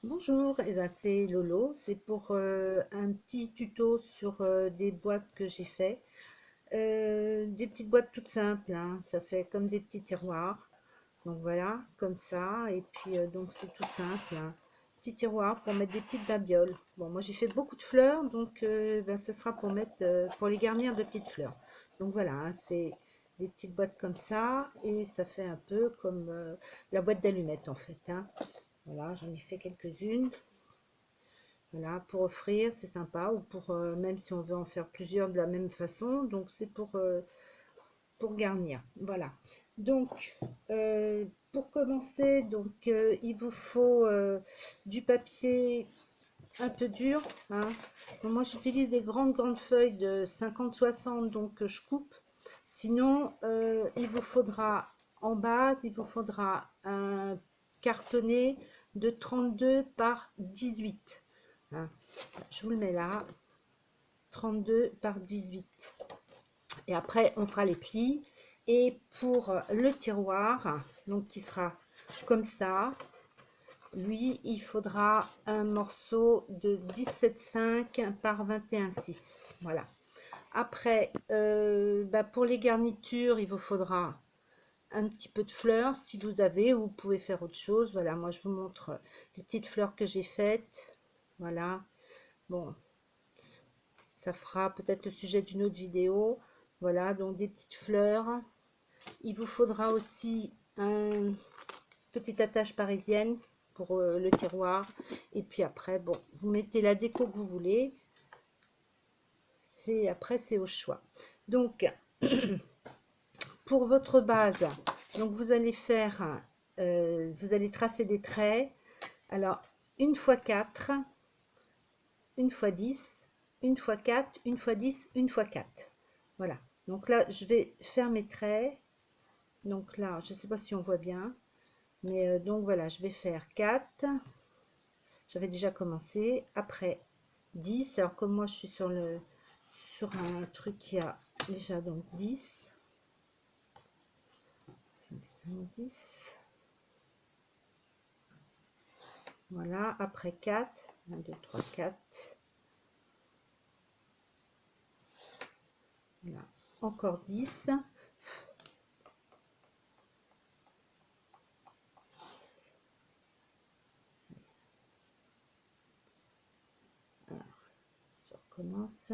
Bonjour, ben c'est Lolo, c'est pour un petit tuto sur des boîtes que j'ai fait. Des petites boîtes toutes simples, hein, ça fait comme des petits tiroirs. Donc voilà, comme ça, et puis donc c'est tout simple, hein. Petit tiroir pour mettre des petites babioles. Bon, moi j'ai fait beaucoup de fleurs, donc ben, ce sera pour mettre, pour les garnir de petites fleurs. Donc voilà, hein, c'est des petites boîtes comme ça, et ça fait un peu comme la boîte d'allumettes en fait, hein. Voilà, j'en ai fait quelques-unes. Voilà, pour offrir, c'est sympa, ou pour même si on veut en faire plusieurs de la même façon, donc c'est pour garnir. Voilà. Donc, pour commencer, donc il vous faut du papier un peu dur, hein. Bon, moi, j'utilise des grandes feuilles de 50-60, donc je coupe. Sinon, il vous faudra en base, il vous faudra un cartonné de 32 par 18. Hein. Je vous le mets là, 32 par 18. Et après, on fera les plis. Et pour le tiroir, donc qui sera comme ça, lui, il faudra un morceau de 17,5 par 21,6. Voilà. Après, bah pour les garnitures, il vous faudra un petit peu de fleurs si vous avez, ou vous pouvez faire autre chose. Voilà, moi je vous montre les petites fleurs que j'ai faites. Voilà. Bon, ça fera peut-être le sujet d'une autre vidéo. Voilà, donc des petites fleurs. Il vous faudra aussi un petite attache parisienne pour le tiroir. Et puis après, bon, vous mettez la déco que vous voulez. Après, c'est au choix. Donc, pour votre base, donc vous allez faire, vous allez tracer des traits. Alors, 1 x 4, 1 x 10, 1 x 4, 1 x 10, 1 x 4. Voilà. Donc là, je vais faire mes traits. Donc là, je ne sais pas si on voit bien. Mais donc voilà, je vais faire 4. J'avais déjà commencé. Après 10. Alors comme moi, je suis sur un truc qui a déjà donc 10. 5, 5, 10. Voilà, après 4. 1, 2, 3, 4. Voilà, encore 10. Alors, je recommence.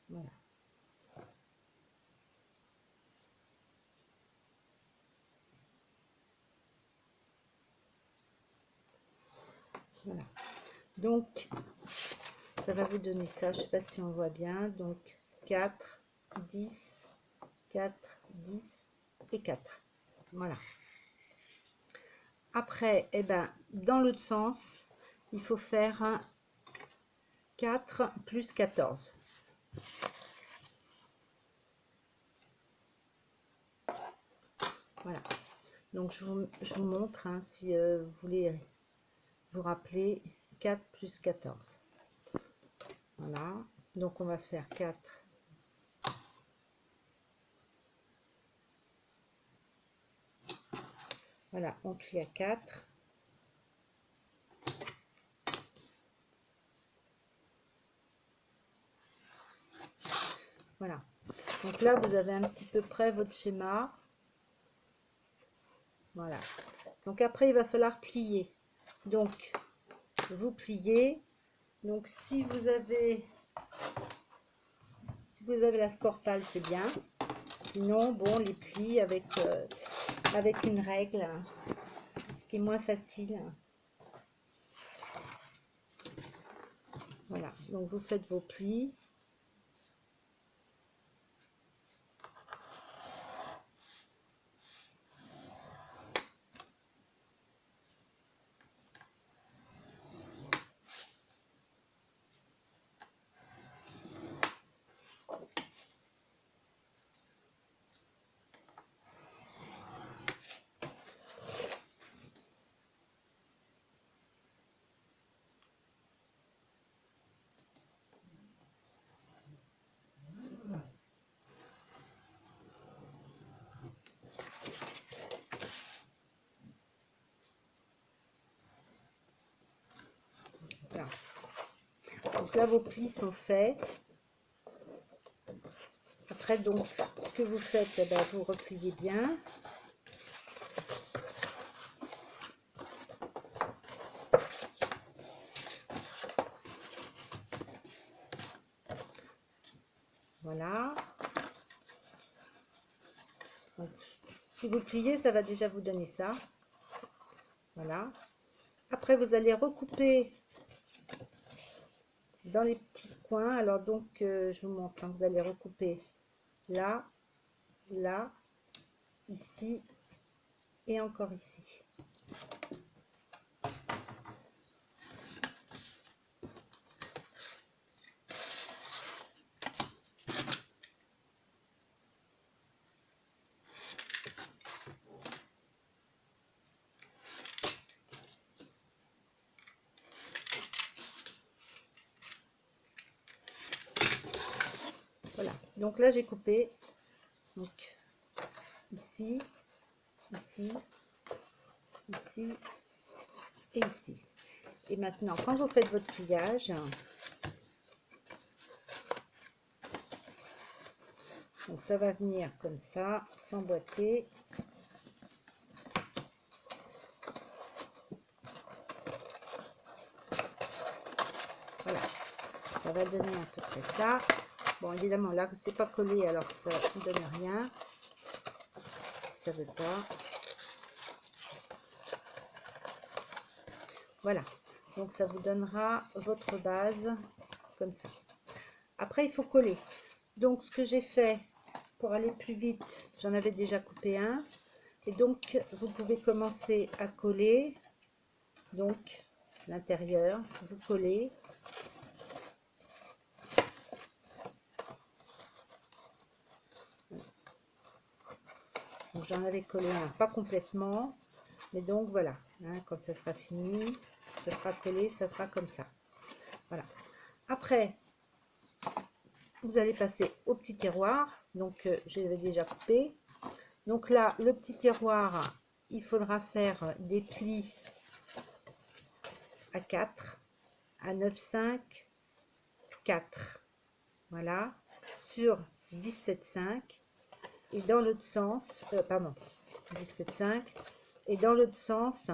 Voilà. Voilà. Donc, ça va vous donner ça. Je ne sais pas si on voit bien. Donc, 4, 10, 4, 10 et 4. Voilà. Après, eh ben, dans l'autre sens, il faut faire un 4 plus 14. Voilà. Donc, je vous montre, hein, si vous voulez vous rappeler, 4 plus 14. Voilà. Donc, on va faire 4. Voilà, on plie à 4. Voilà. Donc là, vous avez un petit peu près votre schéma. Voilà. Donc après, il va falloir plier. Donc, vous pliez. Donc, si vous avez la scorpale, c'est bien. Sinon, bon, les plis avec une règle, ce qui est moins facile. Voilà. Donc, vous faites vos plis. Voilà. Donc là, vos plis sont faits. Après, donc, ce que vous faites, eh ben, vous repliez bien. Voilà. Donc, si vous pliez, ça va déjà vous donner ça. Voilà. Après, vous allez recouper dans les petits coins. Alors donc, je vous montre, hein, vous allez recouper là, là, ici et encore ici. Voilà, donc là j'ai coupé, donc ici, ici, ici et ici. Et maintenant, quand vous faites votre pliage, donc ça va venir comme ça, s'emboîter. Voilà, ça va donner à peu près ça. Bon, évidemment, là, c'est pas collé, alors ça ne donne rien. Ça veut pas. Voilà, donc ça vous donnera votre base comme ça. Après, il faut coller. Donc, ce que j'ai fait pour aller plus vite, j'en avais déjà coupé un. Et donc, vous pouvez commencer à coller. Donc, l'intérieur, vous collez. Donc, j'en avais collé un, pas complètement. Mais donc, voilà, hein, quand ça sera fini, ça sera collé, ça sera comme ça. Voilà. Après, vous allez passer au petit tiroir. Donc, je l'avais déjà coupé. Donc là, le petit tiroir, il faudra faire des plis à 4, à 9,5, 4. Voilà, sur 17,5. Et dans l'autre sens, pardon, 17,5. Et dans l'autre sens,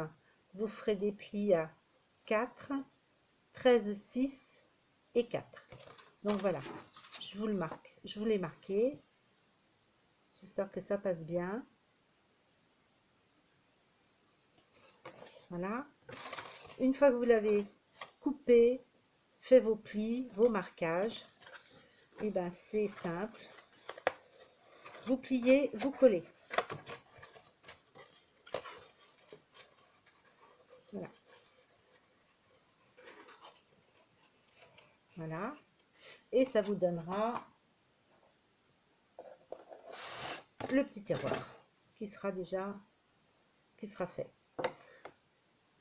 vous ferez des plis à 4, 13,6 et 4. Donc voilà, je vous le marque, je vous l'ai marqué. J'espère que ça passe bien. Voilà. Une fois que vous l'avez coupé, fait vos plis, vos marquages, et ben c'est simple. Vous pliez, vous collez. Voilà. Voilà. Et ça vous donnera le petit tiroir qui sera fait.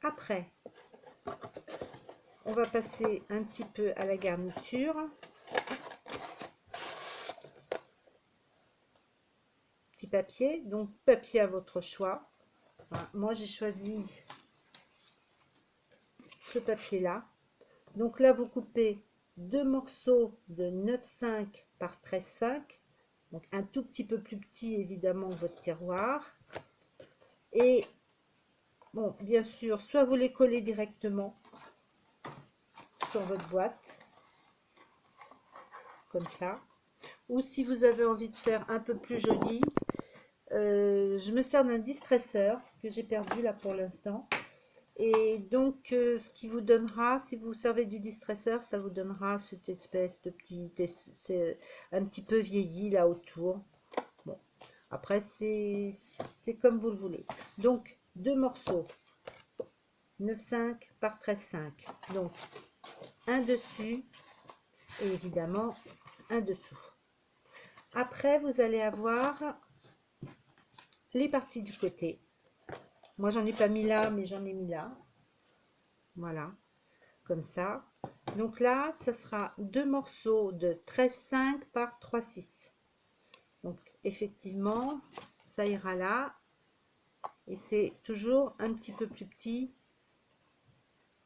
Après, on va passer un petit peu à la garniture. Petit papier, donc papier à votre choix. Voilà. Moi, j'ai choisi ce papier-là. Donc là, vous coupez deux morceaux de 9,5 par 13,5. Donc un tout petit peu plus petit, évidemment, que votre tiroir. Et bon, bien sûr, soit vous les collez directement sur votre boîte, comme ça. Ou si vous avez envie de faire un peu plus joli, je me sers d'un distresseur que j'ai perdu là pour l'instant. Et donc, ce qui vous donnera, si vous servez du distresseur, ça vous donnera cette espèce de petit, c'est un petit peu vieilli là autour. Bon, après, c'est comme vous le voulez. Donc, deux morceaux, 9,5 par 13,5. Donc, un dessus et évidemment un dessous. Après, vous allez avoir les parties du côté. Moi, j'en ai pas mis là, mais j'en ai mis là. Voilà, comme ça. Donc là, ça sera deux morceaux de 13,5 par 3,6. Donc, effectivement, ça ira là. Et c'est toujours un petit peu plus petit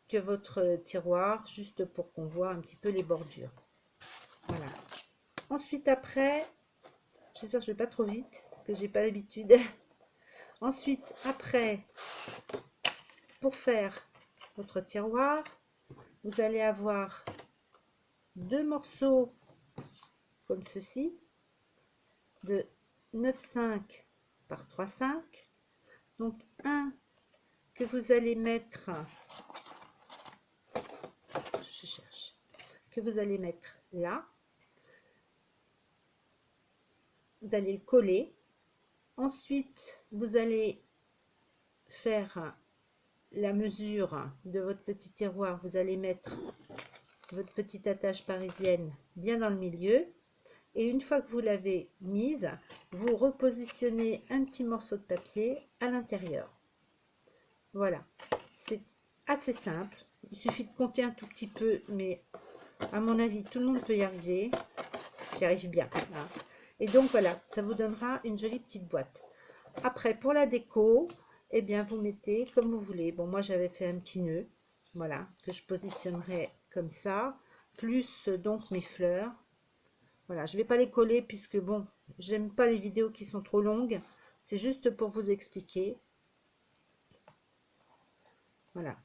que votre tiroir, juste pour qu'on voit un petit peu les bordures. Voilà. Ensuite, après, j'espère que je ne vais pas trop vite, parce que j'ai pas l'habitude. Ensuite, après, pour faire votre tiroir, vous allez avoir 2 morceaux comme ceci, de 9,5 par 3,5. Donc, un que vous allez mettre, je cherche, que vous allez mettre là. Vous allez le coller. Ensuite, vous allez faire la mesure de votre petit tiroir. Vous allez mettre votre petite attache parisienne bien dans le milieu. Et une fois que vous l'avez mise, vous repositionnez un petit morceau de papier à l'intérieur. Voilà, c'est assez simple. Il suffit de compter un tout petit peu, mais à mon avis, tout le monde peut y arriver. J'y arrive bien. Hein. Et donc voilà, ça vous donnera une jolie petite boîte. Après, pour la déco, eh bien, vous mettez comme vous voulez. Bon, moi, j'avais fait un petit nœud, voilà, que je positionnerai comme ça, plus donc mes fleurs. Voilà, je ne vais pas les coller puisque, bon, j'aime pas les vidéos qui sont trop longues. C'est juste pour vous expliquer. Voilà.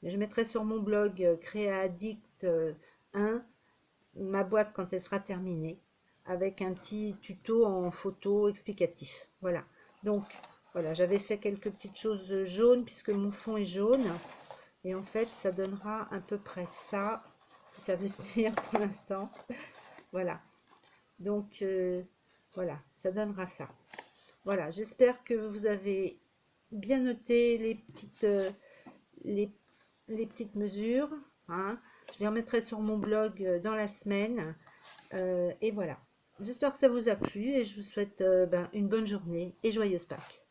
Je mettrai sur mon blog Créaaddict 1 ma boîte quand elle sera terminée, avec un petit tuto en photo explicatif. Voilà. Donc, voilà, j'avais fait quelques petites choses jaunes puisque mon fond est jaune. Et en fait, ça donnera à peu près ça, si ça veut tenir pour l'instant. Voilà. Donc, voilà, ça donnera ça. Voilà, j'espère que vous avez bien noté les, les petites mesures. Hein. Je les remettrai sur mon blog dans la semaine. Et voilà. J'espère que ça vous a plu et je vous souhaite une bonne journée et joyeuse Pâques.